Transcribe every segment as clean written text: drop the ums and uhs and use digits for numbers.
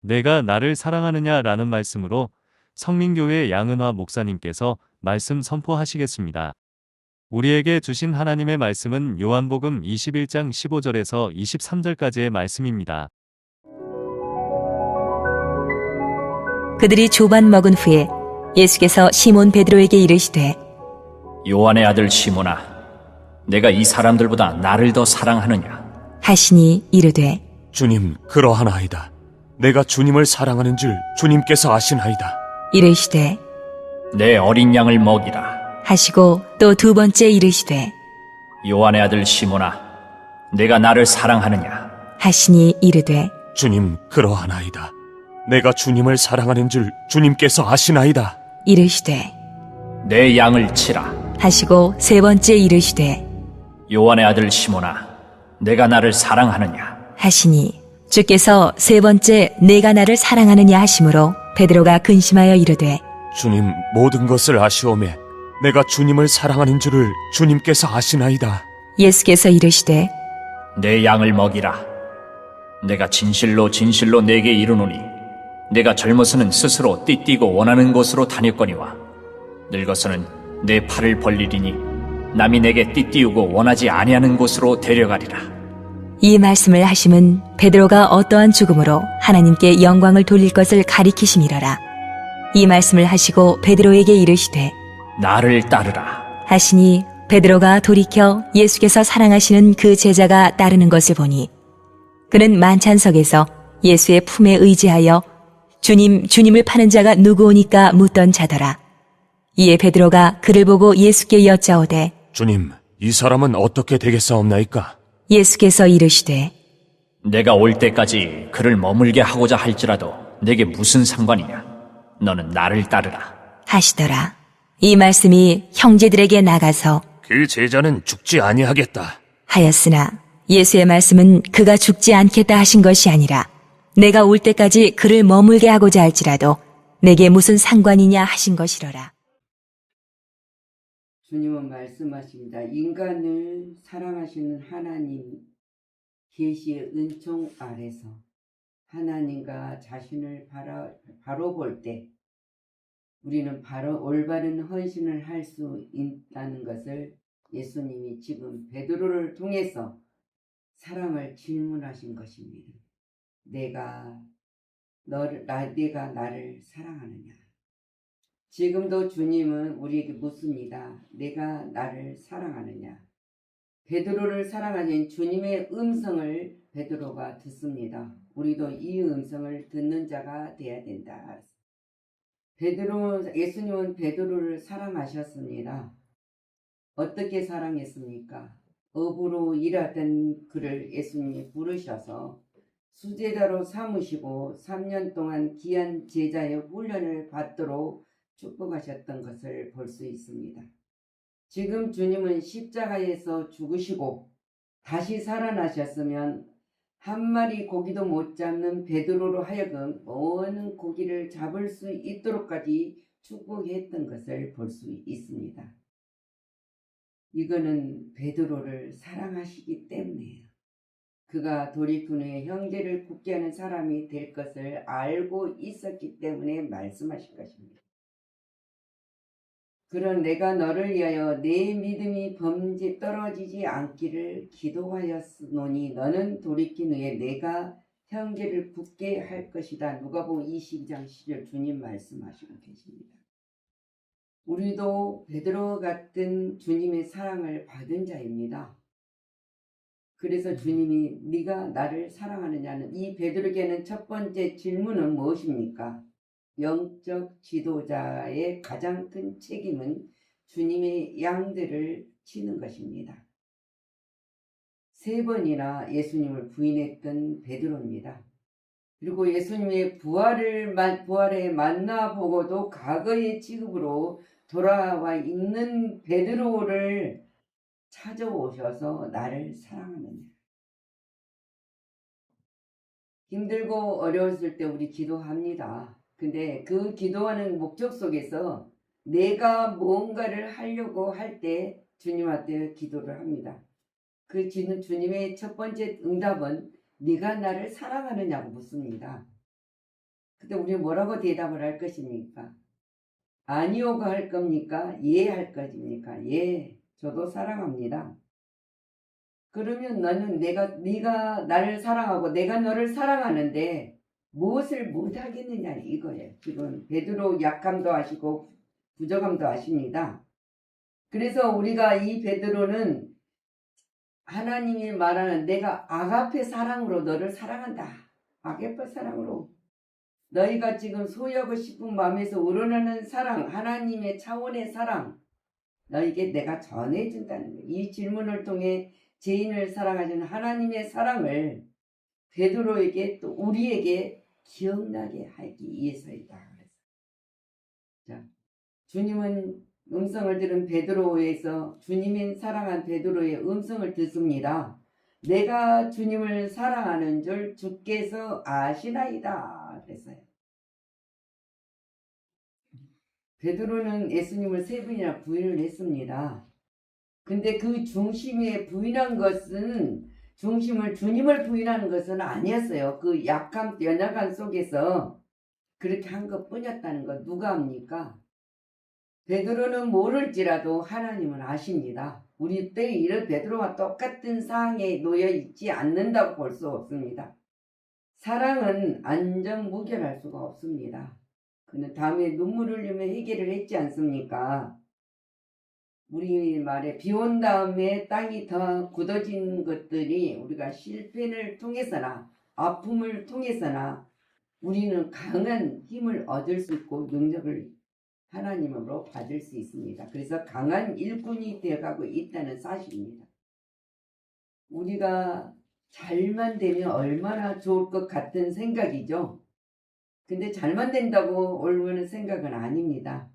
내가 나를 사랑하느냐라는 말씀으로 성민교회 양은화 목사님께서 말씀 선포하시겠습니다. 우리에게 주신 하나님의 말씀은 요한복음 21장 15절에서 23절까지의 말씀입니다. 그들이 조반 먹은 후에 예수께서 시몬 베드로에게 이르시되 요한의 아들 시몬아, 내가 이 사람들보다 나를 더 사랑하느냐? 하시니 이르되 주님, 그러하나이다. 내가 주님을 사랑하는 줄 주님께서 아시나이다. 이르시되 내 어린 양을 먹이라. 하시고 또 두 번째 이르시되 요한의 아들 시몬아, 내가 나를 사랑하느냐? 하시니 이르되 주님, 그러하나이다. 내가 주님을 사랑하는 줄 주님께서 아시나이다. 이르시되 내 양을 치라. 하시고 세 번째 이르시되 요한의 아들 시몬아, 내가 나를 사랑하느냐? 하시니 주께서 세 번째 내가 나를 사랑하느냐 하심으로 베드로가 근심하여 이르되 주님, 모든 것을 아시오매 내가 주님을 사랑하는 줄을 주님께서 아시나이다. 예수께서 이르시되 내 양을 먹이라. 내가 진실로 진실로 내게 이르노니 내가 젊어서는 스스로 띠띠고 원하는 곳으로 다녔거니와 늙어서는 내 팔을 벌리리니 남이 내게 띠띠우고 원하지 아니하는 곳으로 데려가리라. 이 말씀을 하심은 베드로가 어떠한 죽음으로 하나님께 영광을 돌릴 것을 가리키심이러라. 이 말씀을 하시고 베드로에게 이르시되 나를 따르라. 하시니 베드로가 돌이켜 예수께서 사랑하시는 그 제자가 따르는 것을 보니 그는 만찬석에서 예수의 품에 의지하여 주님을 파는 자가 누구오니까 묻던 자더라. 이에 베드로가 그를 보고 예수께 여짜오되 주님, 이 사람은 어떻게 되겠사옵나이까? 예수께서 이르시되 내가 올 때까지 그를 머물게 하고자 할지라도 내게 무슨 상관이냐? 너는 나를 따르라. 하시더라. 이 말씀이 형제들에게 나가서 그 제자는 죽지 아니하겠다 하였으나 예수의 말씀은 그가 죽지 않겠다 하신 것이 아니라 내가 올 때까지 그를 머물게 하고자 할지라도 내게 무슨 상관이냐 하신 것이로라. 주님은 말씀하십니다. 인간을 사랑하시는 하나님 계시의 은총 아래서 하나님과 자신을 바로 볼 때 우리는 바로 올바른 헌신을 할 수 있다는 것을 예수님이 지금 베드로를 통해서 사랑을 질문하신 것입니다. 내가 나를 사랑하느냐? 지금도 주님은 우리에게 묻습니다. 내가 나를 사랑하느냐? 베드로를 사랑하는 주님의 음성을 베드로가 듣습니다. 우리도 이 음성을 듣는 자가 되어야 된다. 예수님은 베드로를 사랑하셨습니다. 어떻게 사랑했습니까? 업으로 일하던 그를 예수님이 부르셔서 수제자로 삼으시고 3년 동안 귀한 제자의 훈련을 받도록 축복하셨던 것을 볼 수 있습니다. 지금 주님은 십자가에서 죽으시고 다시 살아나셨으면 한 마리 고기도 못 잡는 베드로로 하여금 많은 고기를 잡을 수 있도록까지 축복했던 것을 볼 수 있습니다. 이거는 베드로를 사랑하시기 때문이에요. 그가 돌이킨 후에 형제를 굳게 하는 사람이 될 것을 알고 있었기 때문에 말씀하신 것입니다. 그런 내가 너를 위하여 내 믿음이 떨어지지 않기를 기도하였노니 너는 돌이킨 후에 내가 형제를 굳게 할 것이다. 누가복음 22장 10절 주님 말씀하시고 계십니다. 우리도 베드로 같은 주님의 사랑을 받은 자입니다. 그래서 주님이 네가 나를 사랑하느냐는 이 베드로에게는 첫 번째 질문은 무엇입니까? 영적 지도자의 가장 큰 책임은 주님의 양들을 치는 것입니다. 3번이나 예수님을 부인했던 베드로입니다. 그리고 예수님의 부활에 만나보고도 과거의 취급으로 돌아와 있는 베드로를 찾아오셔서 나를 사랑하느냐. 힘들고 어려웠을 때 우리 기도합니다. 근데 그 기도하는 목적 속에서 내가 뭔가를 하려고 할 때 주님한테 기도를 합니다. 그 주님의 첫 번째 응답은 네가 나를 사랑하느냐고 묻습니다. 근데 우리 뭐라고 대답을 할 것입니까? 아니오가 할 겁니까? 예 할 것입니까? 예, 저도 사랑합니다. 그러면 네가 나를 사랑하고 내가 너를 사랑하는데 무엇을 못하겠느냐 이거예요. 지금 베드로 약함도 아시고 부족함도 아십니다. 그래서 우리가 이 베드로는 하나님이 말하는 내가 아가페 사랑으로 너를 사랑한다. 아가페 사랑으로 너희가 지금 소유하고 싶은 마음에서 우러나는 사랑, 하나님의 차원의 사랑 너에게 내가 전해준다는 거예요. 이 질문을 통해 죄인을 사랑하시는 하나님의 사랑을 베드로에게 또 우리에게 기억나게 하기 위해서이다. 자, 주님은 음성을 들은 베드로에서 주님인 사랑한 베드로의 음성을 듣습니다. 내가 주님을 사랑하는 줄 주께서 아시나이다. 그랬어요. 베드로는 예수님을 3번이나 부인을 했습니다. 근데 그 중심에 부인한 것은 주님을 부인하는 것은 아니었어요. 그 연약함 속에서 그렇게 한 것뿐이었다는 것 누가 압니까? 베드로는 모를지라도 하나님은 아십니다. 우리 때에 이런 베드로와 똑같은 상황에 놓여 있지 않는다고 볼 수 없습니다. 사랑은 안전무결할 수가 없습니다. 그는 다음에 눈물을 흘리며 해결을 했지 않습니까? 우리 말에 비 온 다음에 땅이 더 굳어진 것들이 우리가 실패를 통해서나 아픔을 통해서나 우리는 강한 힘을 얻을 수 있고 능력을 하나님으로 받을 수 있습니다. 그래서 강한 일꾼이 되어가고 있다는 사실입니다. 우리가 잘만 되면 얼마나 좋을 것 같은 생각이죠. 근데 잘만 된다고 옳은 생각은 아닙니다.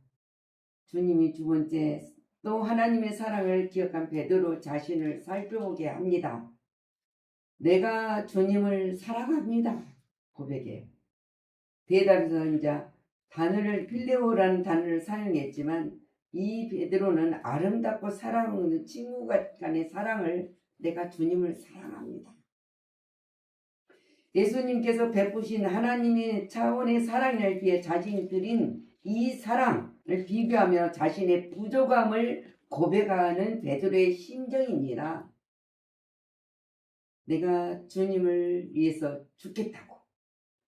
주님이 두 번째 또 하나님의 사랑을 기억한 베드로 자신을 살펴보게 합니다. 내가 주님을 사랑합니다. 고백해요. 대답에서 이제 필레오라는 단어를 사용했지만 이 베드로는 아름답고 사랑하는 친구 간의 사랑을 내가 주님을 사랑합니다. 예수님께서 베푸신 하나님의 차원의 사랑을 위해 자신이 드린 이 사랑을 비교하며 자신의 부족함을 고백하는 베드로의 심정입니다. 내가 주님을 위해서 죽겠다고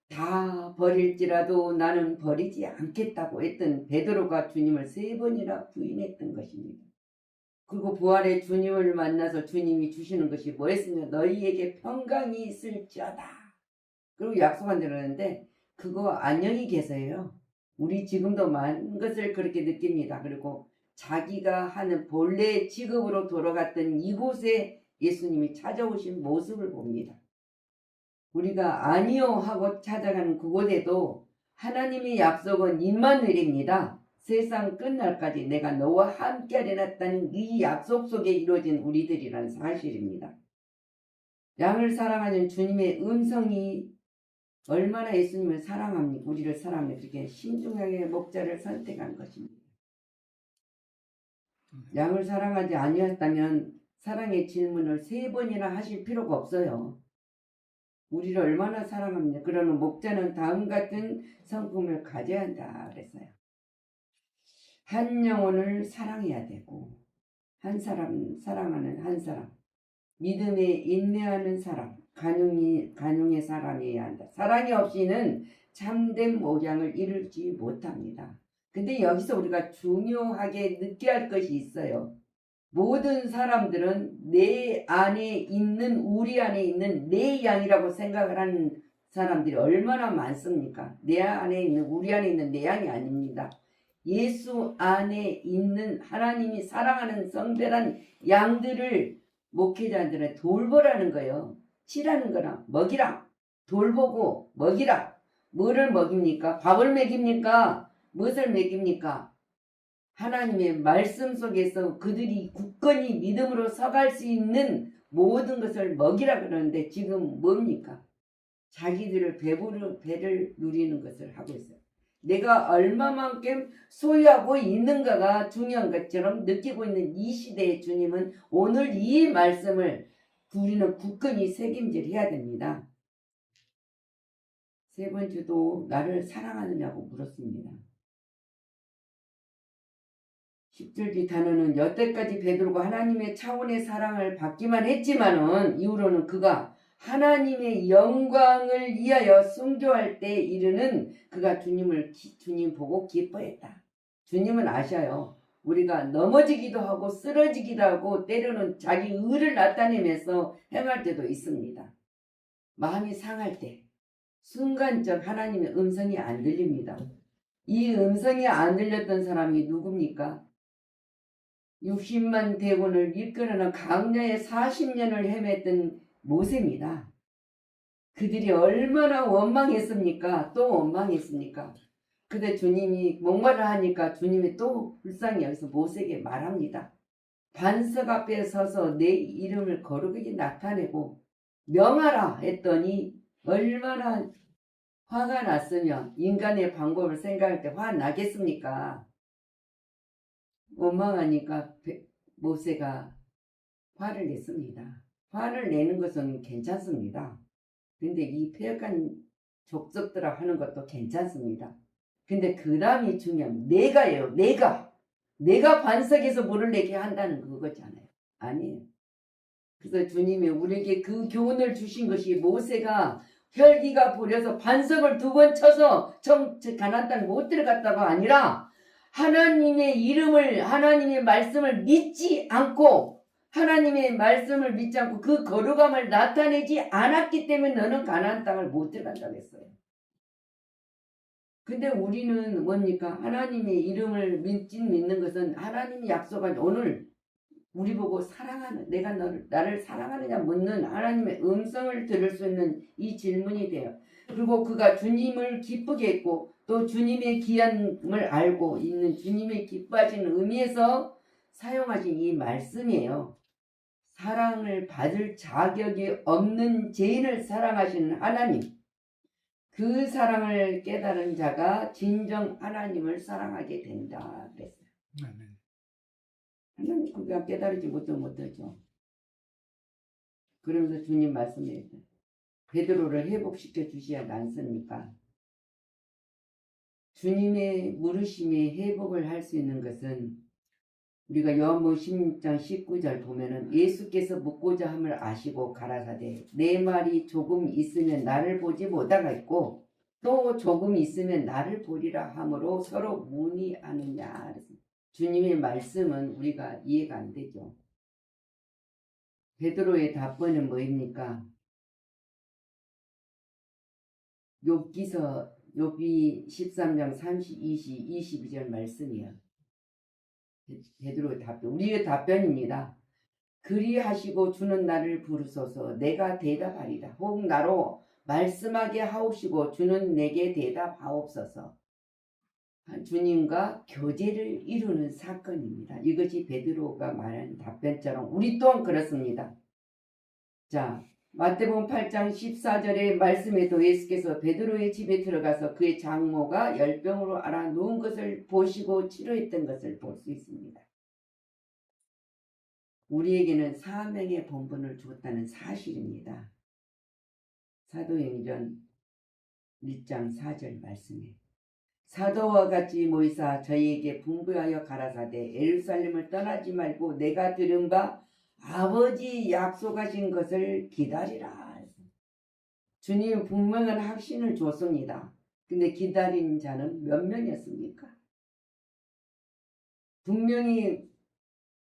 다 버릴지라도 나는 버리지 않겠다고 했던 베드로가 주님을 3번이나 부인했던 것입니다. 그리고 부활의 주님을 만나서 주님이 주시는 것이 뭐였으며 너희에게 평강이 있을지어다. 그리고 약속한 대로 했는데 그거 안녕히 계세요. 우리 지금도 많은 것을 그렇게 느낍니다. 그리고 자기가 하는 본래의 직업으로 돌아갔던 이곳에 예수님이 찾아오신 모습을 봅니다. 우리가 아니요 하고 찾아가는 그곳에도 하나님의 약속은 임마누엘입니다. 세상 끝날까지 내가 너와 함께 해놨다는 이 약속 속에 이루어진 우리들이라는 사실입니다. 양을 사랑하는 주님의 음성이 얼마나 예수님을 사랑합니까? 우리를 사랑합니까? 그렇게 신중하게 목자를 선택한 것입니다. 양을 사랑하지 아니었다면 사랑의 질문을 3번이나 하실 필요가 없어요. 우리를 얼마나 사랑합니까? 그러는 목자는 다음 같은 성품을 가져야 한다 그랬어요. 한 영혼을 사랑해야 되고 한 사람 사랑하는 한 사람 믿음에 인내하는 사람 간용의 사람이어야 한다. 사랑이 없이는 참된 모양을 이루지 못합니다. 근데 여기서 우리가 중요하게 느껴야 할 것이 있어요. 모든 사람들은 내 안에 있는 우리 안에 있는 내 양이라고 생각을 하는 사람들이 얼마나 많습니까? 내 안에 있는 우리 안에 있는 내 양이 아닙니다. 예수 안에 있는 하나님이 사랑하는 성별한 양들을 목회자들은 돌보라는 거예요. 치라는 거랑 먹이라. 돌보고 먹이라. 뭐를 먹입니까? 밥을 먹입니까? 무엇을 먹입니까? 하나님의 말씀 속에서 그들이 굳건히 믿음으로 서갈 수 있는 모든 것을 먹이라 그러는데 지금 뭡니까? 자기들을 배를 누리는 것을 하고 있어요. 내가 얼마만큼 소유하고 있는가가 중요한 것처럼 느끼고 있는 이 시대의 주님은 오늘 이 말씀을 우리는 굳건히 새김질해야 됩니다. 세 번째도 나를 사랑하느냐고 물었습니다. 10절 뒤 단어는 여태까지 베드로가 하나님의 차원의 사랑을 받기만 했지만은 이후로는 그가 하나님의 영광을 위하여 순교할 때 이르는 그가 주님 보고 기뻐했다. 주님은 아셔요. 우리가 넘어지기도 하고 쓰러지기도 하고 때로는 자기 의를 나타내면서 행할 때도 있습니다. 마음이 상할 때 순간적 하나님의 음성이 안 들립니다. 이 음성이 안 들렸던 사람이 누굽니까? 60만 대군을 이끌어는 강야에 40년을 헤맸던 모세입니다. 그들이 얼마나 원망했습니까? 또 원망했습니까? 근데 주님이 목말을 하니까 주님이 또 불쌍히 여기서 모세에게 말합니다. 반석 앞에 서서 내 이름을 거룩하게 나타내고 명하라 했더니 얼마나 화가 났으면 인간의 방법을 생각할 때 화 나겠습니까? 원망하니까 모세가 화를 냈습니다. 화를 내는 것은 괜찮습니다. 근데 이 폐역한 족속들아 하는 것도 괜찮습니다. 근데 그 다음이 중요합니다. 내가예요. 내가 반석에서 물을 내게 한다는 그거잖아요. 아니에요. 그래서 주님이 우리에게 그 교훈을 주신 것이 모세가 혈기가 부려서 반석을 2번 쳐서 가나안 땅 못 들어갔다가 아니라 하나님의 이름을 하나님의 말씀을 믿지 않고 그 거룩함을 나타내지 않았기 때문에 너는 가나안 땅을 못 들어간다고 했어요. 근데 우리는 뭡니까? 하나님의 이름을 믿는 것은 하나님이 약속한 오늘 우리 보고 내가 나를 사랑하느냐 묻는 하나님의 음성을 들을 수 있는 이 질문이 돼요. 그리고 그가 주님을 기쁘게 했고 또 주님의 귀함을 알고 있는 주님의 기뻐하시는 의미에서 사용하신 이 말씀이에요. 사랑을 받을 자격이 없는 죄인을 사랑하시는 하나님. 그 사랑을 깨달은 자가 진정 하나님을 사랑하게 된다 그랬어요. 하나님 그가 깨달지 못하죠. 그러면서 주님 말씀해요. 베드로를 회복시켜 주셔야 않습니까? 주님의 물으심에 회복을 할 수 있는 것은 우리가 요한복음 16장 19절 보면은 예수께서 묻고자 함을 아시고 가라사대 내 말이 조금 있으면 나를 보지 못하겠고 또 조금 있으면 나를 보리라 함으로 서로 문의하느냐. 주님의 말씀은 우리가 이해가 안 되죠. 베드로의 답변은 뭐입니까? 욥기 13장 22절 말씀이야. 베드로의 답변, 우리의 답변입니다. 그리하시고 주는 나를 부르소서 내가 대답하리라. 혹 나로 말씀하게 하옵시고 주는 내게 대답하옵소서. 주님과 교제를 이루는 사건입니다. 이것이 베드로가 말한 답변처럼 우리 또한 그렇습니다. 자, 마태복음 8장 14절의 말씀에도 예수께서 베드로의 집에 들어가서 그의 장모가 열병으로 앓아 누운 것을 보시고 치료했던 것을 볼 수 있습니다. 우리에게는 사명의 본분을 주었다는 사실입니다. 사도행전 1장 4절 말씀에 사도와 같이 모이사 저희에게 분부하여 가라사대 예루살렘을 떠나지 말고 내가 들은 바 아버지 약속하신 것을 기다리라. 주님 분명한 확신을 줬습니다. 근데 기다린 자는 몇 명이었습니까? 분명히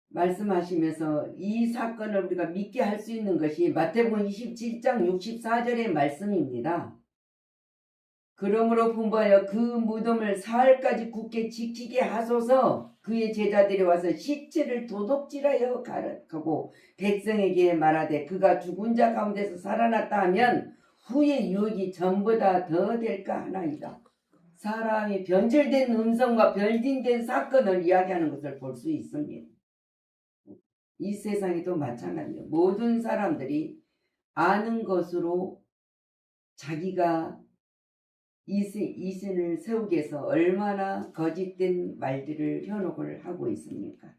말씀하시면서 이 사건을 우리가 믿게 할 수 있는 것이 마태복음 27장 64절의 말씀입니다. 그러므로 분부하여 그 무덤을 사흘까지 굳게 지키게 하소서. 그의 제자들이 와서 시체를 도둑질하여 가르치고 백성에게 말하되 그가 죽은 자 가운데서 살아났다 하면 후의 유익이 전보다 더 될까 하나이다. 사람이 변질된 음성과 변질된 사건을 이야기하는 것을 볼 수 있습니다. 이 세상에도 마찬가지예요. 모든 사람들이 아는 것으로 자기가 이신을 세우기 위해서 얼마나 거짓된 말들을 현혹을 하고 있습니까?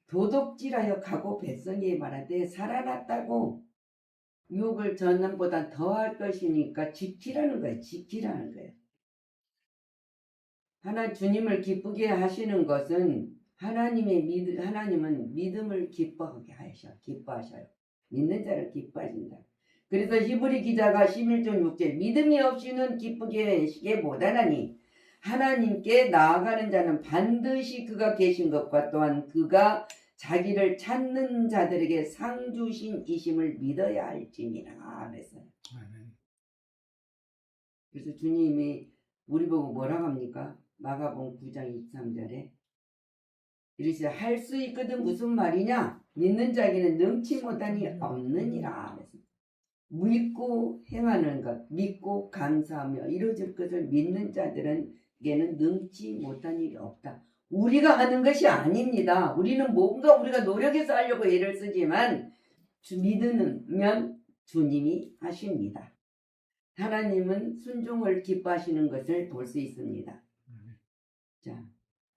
도둑질하여 가고 백성에게 말하되 살아났다고 유혹을 전보다 더할 것이니까 지키라는 거예요. 지키라는 거예요. 주님을 기쁘게 하시는 것은 하나님은 믿음을 기뻐하셔요. 믿는 자를 기뻐하신다. 그래서 히브리 기자가 11장 6절 믿음이 없이는 기쁘게 하시게 못하나니 하나님께 나아가는 자는 반드시 그가 계신 것과 또한 그가 자기를 찾는 자들에게 상 주신 이심을 믿어야 할지니라. 그래서 주님이 우리 보고 뭐라고 합니까? 마가복음 9장 23절에 이르시되 할 수 있거든 무슨 말이냐? 믿는 자에게는 능치 못하니 없느니라. 믿고 행하는 것, 믿고 감사하며 이루어질 것을 믿는 자들에게는 능치 못한 일이 없다. 우리가 하는 것이 아닙니다. 우리는 뭔가 우리가 노력해서 하려고 애를 쓰지만 믿으면 주님이 하십니다. 하나님은 순종을 기뻐하시는 것을 볼 수 있습니다. 자,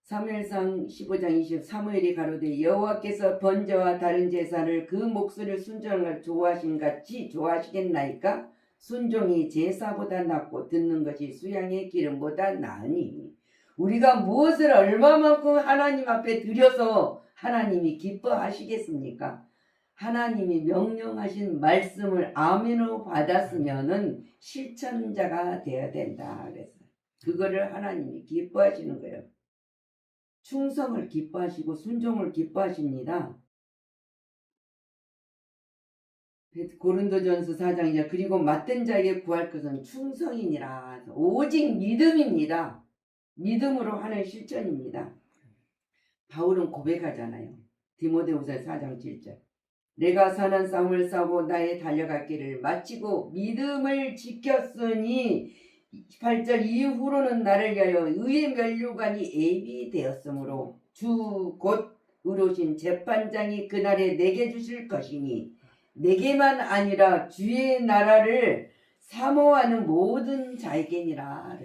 사무엘상 15장 20 사무엘이 가로되 여호와께서 번제와 다른 제사를 그 목소리를 순종을 좋아하신 같이 좋아하시겠나이까? 순종이 제사보다 낫고 듣는 것이 수양의 기름보다 나으니 우리가 무엇을 얼마만큼 하나님 앞에 드려서 하나님이 기뻐하시겠습니까? 하나님이 명령하신 말씀을 아멘으로 받았으면은 실천자가 되어야 된다. 그래서 그거를 하나님이 기뻐하시는 거예요. 충성을 기뻐하시고 순종을 기뻐하십니다. 고린도전서 4장 2절 그리고 맡은 자에게 구할 것은 충성이니라. 오직 믿음입니다. 믿음으로 하는 실천입니다. 바울은 고백하잖아요. 디모데후서 4장 7절 내가 선한 싸움을 싸우고 나의 달려갈 길을 마치고 믿음을 지켰으니 8절 이후로는 나를 위하여 의의 면류관이 예비되었으므로 주 곧 의로우신 재판장이 그날에 내게 주실 것이니 내게만 아니라 주의 나라를 사모하는 모든 자에게니라.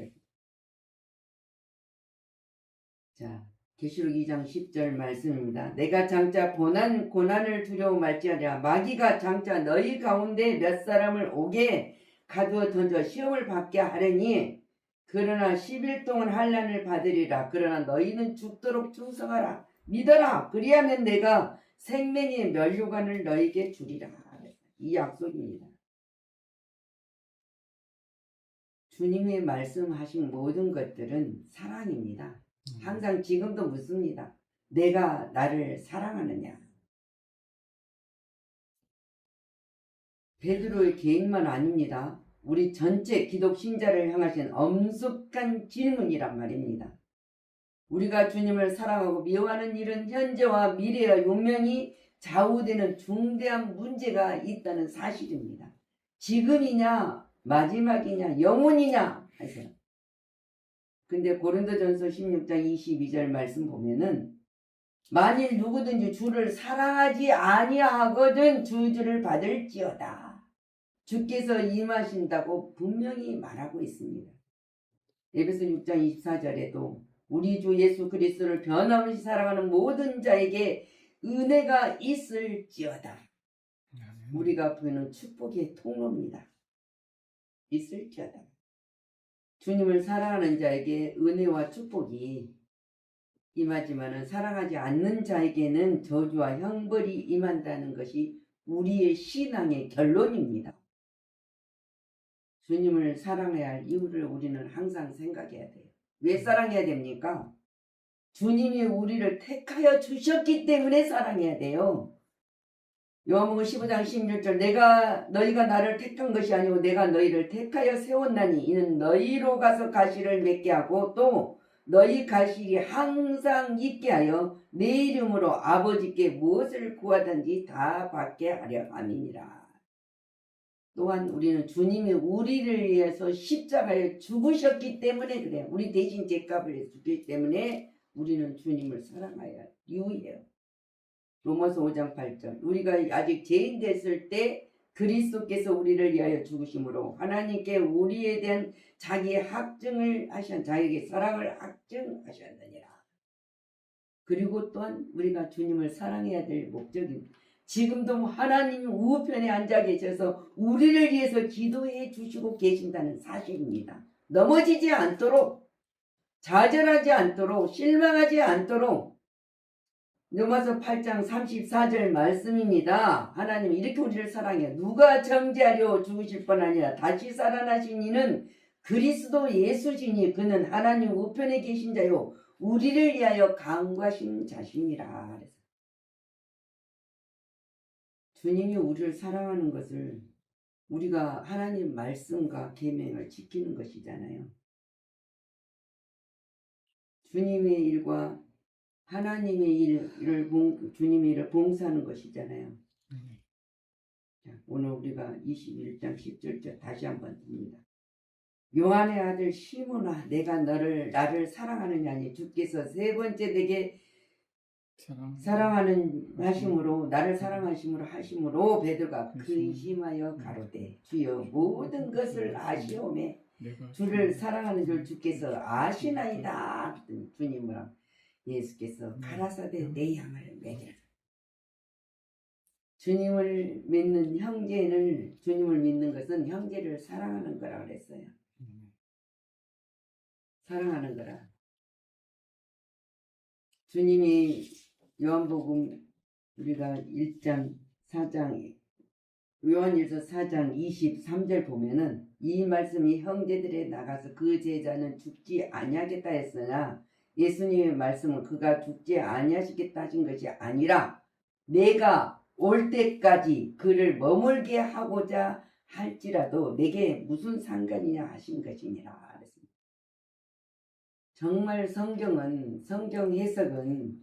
자, 계시록 2장 10절 말씀입니다. 내가 장차 고난을 두려워 말지하랴 마귀가 장차 너희 가운데 몇 사람을 오게 가두어 던져 시험을 받게 하려니 그러나 10일 동안 환난을 받으리라. 그러나 너희는 죽도록 충성하라. 믿어라. 그리하면 내가 생명의 면류관을 너희에게 주리라. 이 약속입니다. 주님의 말씀하신 모든 것들은 사랑입니다. 항상 지금도 묻습니다. 내가 나를 사랑하느냐? 베드로의 계획만 아닙니다. 우리 전체 기독 신자를 향하신 엄숙한 질문이란 말입니다. 우리가 주님을 사랑하고 미워하는 일은 현재와 미래와 운명이 좌우되는 중대한 문제가 있다는 사실입니다. 지금이냐 마지막이냐 영원이냐 하세요. 근데 고린도전서 16장 22절 말씀 보면은 만일 누구든지 주를 사랑하지 아니하거든 저주를 받을지어다. 주께서 임하신다고 분명히 말하고 있습니다. 에베소 6장 24절에도 우리 주 예수 그리스도를 변함없이 사랑하는 모든 자에게 은혜가 있을지어다. 우리가 보이는 축복의 통로입니다. 있을지어다. 주님을 사랑하는 자에게 은혜와 축복이 임하지만은 사랑하지 않는 자에게는 저주와 형벌이 임한다는 것이 우리의 신앙의 결론입니다. 주님을 사랑해야 할 이유를 우리는 항상 생각해야 돼요. 왜 사랑해야 됩니까? 주님이 우리를 택하여 주셨기 때문에 사랑해야 돼요. 요한복음 15장 16절 너희가 나를 택한 것이 아니고 내가 너희를 택하여 세웠나니 이는 너희로 가서 가시를 맺게 하고 또 너희 가시이 항상 있게 하여 내 이름으로 아버지께 무엇을 구하든지 다 받게 하려 함이니라. 또한 우리는 주님이 우리를 위해서 십자가에 죽으셨기 때문에 그래요. 우리 대신 죗값을 해서 죽기 때문에 우리는 주님을 사랑해야 이유예요. 로마서 5장 8절 우리가 아직 죄인 됐을 때 그리스도께서 우리를 위하여 죽으심으로 하나님께 우리에 대한 자기의 확증을 자기의 사랑을 확증하셨느니라. 그리고 또한 우리가 주님을 사랑해야 될 목적이 지금도 하나님 우편에 앉아 계셔서 우리를 위해서 기도해 주시고 계신다는 사실입니다. 넘어지지 않도록, 좌절하지 않도록, 실망하지 않도록. 로마서 8장 34절 말씀입니다. 하나님이 이렇게 우리를 사랑해요. 누가 정죄하려 죽으실 뻔 아니라 다시 살아나신 이는 그리스도 예수시니 그는 하나님 우편에 계신 자요 우리를 위하여 강구하신 자신이라. 주님이 우리를 사랑하는 것을 우리가 하나님 말씀과 계명을 지키는 것이잖아요. 주님의 일과 하나님의 일을 주님의 일을 봉사하는 것이잖아요. 자, 오늘 우리가 21장 10절 다시 한번 듭니다. 요한의 아들 시몬아 내가 나를 사랑하느냐니 주께서 세 번째 내게 사랑하는 하심으로 나를 사랑하심으로 하심으로 베드로가 근심하여 가로되 주여 모든 것을 아시오매 주를 사랑하는 줄 주께서 아시나이다. 주님은 예수께서 가라사대 내 양을 먹이라. 주님을 믿는 형제를 주님을 믿는 것은 형제를 사랑하는 거라 그랬어요. 사랑하는 거라. 주님이 요한복음 우리가 1장 4장 요한일서 4장 23절 보면은 이 말씀이 형제들에 나가서 그 제자는 죽지 아니하겠다 했으나 예수님의 말씀은 그가 죽지 아니하시겠다 하신 것이 아니라 내가 올 때까지 그를 머물게 하고자 할지라도 내게 무슨 상관이냐 하신 것이니라. 정말 성경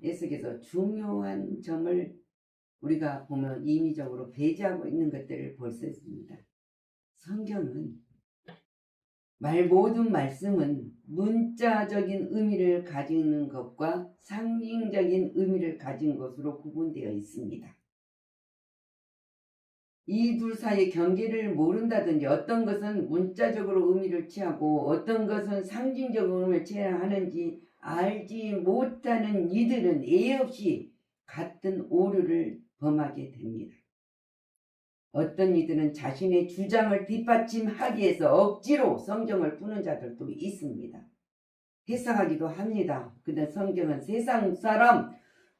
해석에서 중요한 점을 우리가 보면 임의적으로 배제하고 있는 것들을 볼 수 있습니다. 성경은 모든 말씀은 문자적인 의미를 가지는 것과 상징적인 의미를 가진 것으로 구분되어 있습니다. 이 둘 사이의 경계를 모른다든지 어떤 것은 문자적으로 의미를 취하고 어떤 것은 상징적으로 의미를 취하는지 알지 못하는 이들은 예 없이 같은 오류를 범하게 됩니다. 어떤 이들은 자신의 주장을 뒷받침하기 위해서 억지로 성경을 푸는 자들도 있습니다. 해석하기도 합니다. 근데 성경은 세상 사람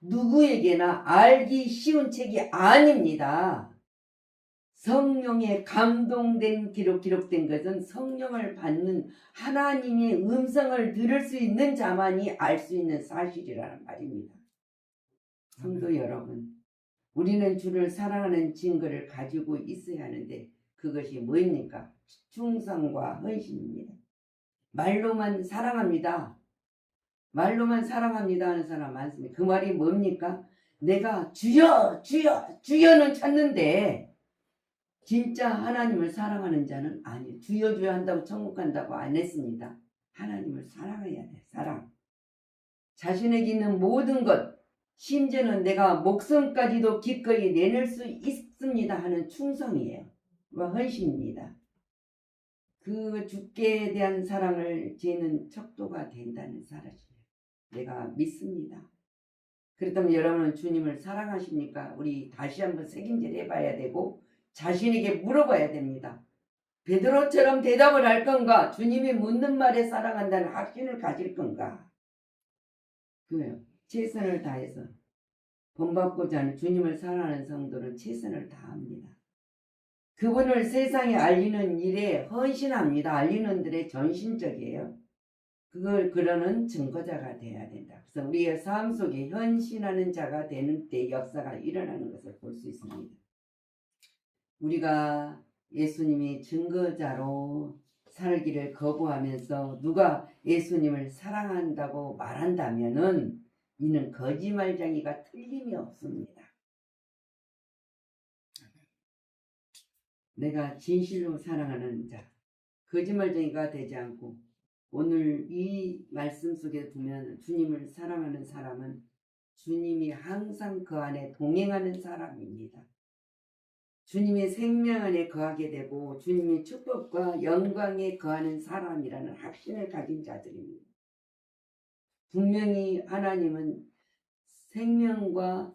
누구에게나 알기 쉬운 책이 아닙니다. 성령에 감동된 기록된 것은 성령을 받는 하나님의 음성을 들을 수 있는 자만이 알 수 있는 사실이라는 말입니다. 성도 여러분, 우리는 주를 사랑하는 증거를 가지고 있어야 하는데 그것이 뭐입니까? 충성과 헌신입니다. 말로만 사랑합니다. 말로만 사랑합니다 하는 사람 많습니다. 그 말이 뭡니까? 내가 주여 주여는 찾는데 진짜 하나님을 사랑하는 자는 아니에요. 주여 주여 한다고 천국 간다고 안 했습니다. 하나님을 사랑해야 돼. 사랑. 자신에게 있는 모든 것, 심지어는 내가 목숨까지도 기꺼이 내놓을 수 있습니다 하는 충성이에요. 헌신입니다. 그 주께 대한 사랑을 재는 척도가 된다는 사실이에요. 내가 믿습니다. 그렇다면 여러분은 주님을 사랑하십니까? 우리 다시 한번 새김질 해봐야 되고 자신에게 물어봐야 됩니다. 베드로처럼 대답을 할 건가? 주님이 묻는 말에 사랑한다는 확신을 가질 건가? 그래요. 최선을 다해서 본받고자 하는 주님을 사랑하는 성도는 최선을 다합니다. 그분을 세상에 알리는 일에 헌신합니다. 알리는 일에 전신적이에요. 그걸 그러는 증거자가 돼야 된다. 그래서 우리의 삶 속에 헌신하는 자가 되는 때 역사가 일어나는 것을 볼 수 있습니다. 우리가 예수님이 증거자로 살기를 거부하면서 누가 예수님을 사랑한다고 말한다면은 이는 거짓말쟁이가 틀림이 없습니다. 내가 진실로 사랑하는 자, 거짓말쟁이가 되지 않고 오늘 이 말씀 속에 보면 주님을 사랑하는 사람은 주님이 항상 그 안에 동행하는 사람입니다. 주님의 생명 안에 거하게 되고 주님의 축복과 영광에 거하는 사람이라는 확신을 가진 자들입니다. 분명히 하나님은 생명과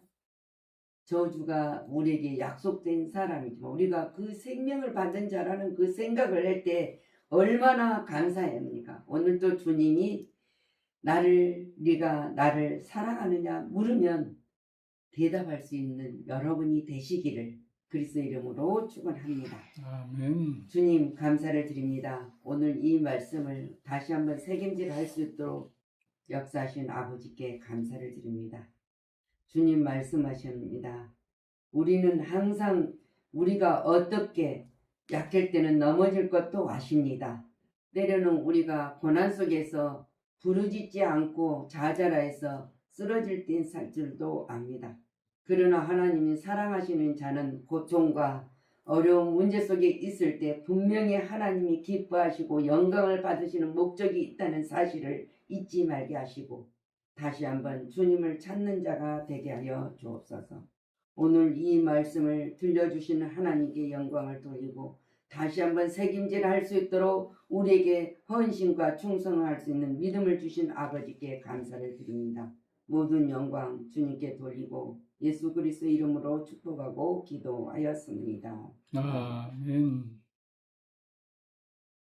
저주가 우리에게 약속된 사람이지만 우리가 그 생명을 받은 자라는 그 생각을 할 때 얼마나 감사해야 합니까? 오늘도 주님이 네가 나를 사랑하느냐 물으면 대답할 수 있는 여러분이 되시기를 그리스도 이름으로 축원합니다. 아멘. 주님 감사를 드립니다. 오늘 이 말씀을 다시 한번 새김질할 수 있도록 역사하신 아버지께 감사를 드립니다. 주님 말씀하십니다. 우리는 항상 우리가 어떻게 약할 때는 넘어질 것도 아십니다. 때로는 우리가 고난 속에서 부르짖지 않고 좌절해서 쓰러질 때인 줄도 압니다. 그러나 하나님이 사랑하시는 자는 고통과 어려운 문제 속에 있을 때 분명히 하나님이 기뻐하시고 영광을 받으시는 목적이 있다는 사실을 잊지 말게 하시고 다시 한번 주님을 찾는 자가 되게 하여 주옵소서. 오늘 이 말씀을 들려주시는 하나님께 영광을 돌리고 다시 한번 새김질할 수 있도록 우리에게 헌신과 충성할 수 있는 믿음을 주신 아버지께 감사를 드립니다. 모든 영광 주님께 돌리고 예수 그리스도 이름으로 축복하고 기도하였습니다. 아멘.